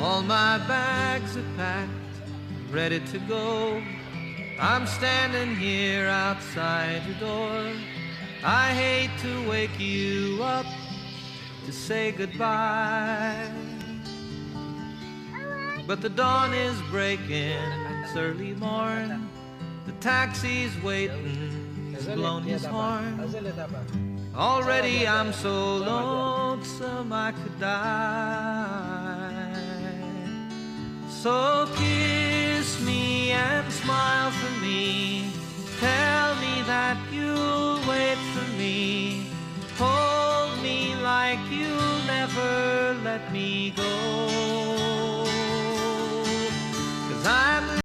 All my bags are packed, ready to go. I'm standing here outside your door. I hate to wake you up to say goodbye, but the dawn is breaking, it's early morn. The taxi's waiting, he's blown his horn. Already I'm so lonesome I could die. So kiss me and smile for me. Tell me that you'll wait for me. Hold me like you'll never let me go. 'Cause I'm